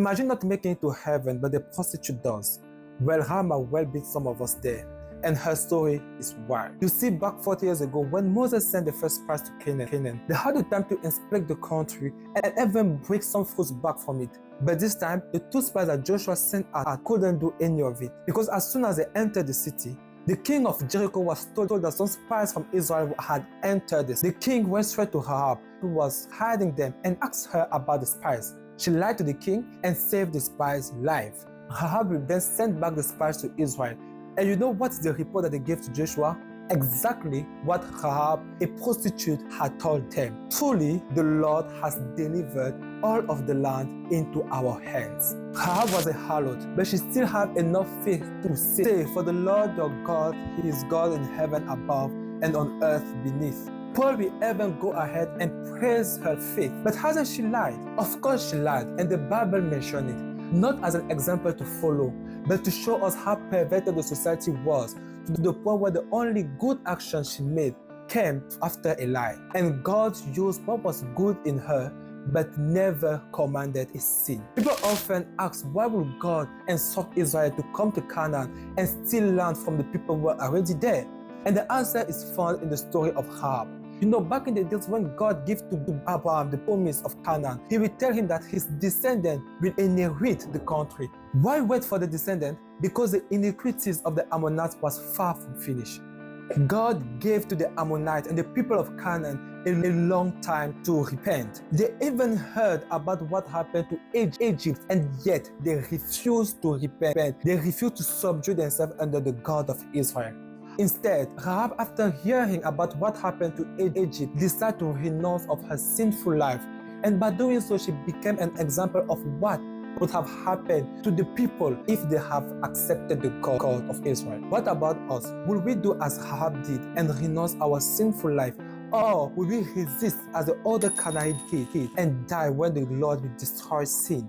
Imagine not making it to heaven, but the prostitute does. Well, Rahab might well beat some of us there. And her story is wild. You see, back 40 years ago, when Moses sent the first spies to Canaan, they had the time to inspect the country and even break some fruits back from it. But this time, the 2 spies that Joshua sent out couldn't do any of it, because as soon as they entered the city, the king of Jericho was told that some spies from Israel had entered this. The king went straight to Rahab, who was hiding them, and asked her about the spies. She lied to the king and saved the spies' life. Rahab then sent back the spies to Israel. And you know what's the report that they gave to Joshua? Exactly what Rahab, a prostitute, had told them. Truly, the Lord has delivered all of the land into our hands. Rahab was a harlot, but she still had enough faith to say, "For the Lord your God, He is God in heaven above and on earth beneath." Paul will even go ahead and praise her faith. But hasn't she lied? Of course she lied, and the Bible mentioned it. Not as an example to follow, but to show us how perverted the society was, to the point where the only good action she made came after a lie. And God used what was good in her, but never commanded a sin. People often ask, why would God instruct Israel to come to Canaan and steal land from the people who were already there? And the answer is found in the story of Rahab. You know, back in the days when God gave to Abraham the promise of Canaan, He will tell him that his descendant will inherit the country. Why wait for the descendant? Because the iniquities of the Ammonites was far from finished. God gave to the Ammonites and the people of Canaan a long time to repent. They even heard about what happened to Egypt, and yet they refused to repent. They refused to subdue themselves under the God of Israel. Instead, Rahab, after hearing about what happened to Egypt, decided to renounce of her sinful life. And by doing so, she became an example of what would have happened to the people if they have accepted the God of Israel. What about us? Will we do as Rahab did and renounce our sinful life? Or will we resist as the other Canaanite did and die when the Lord will destroy sin?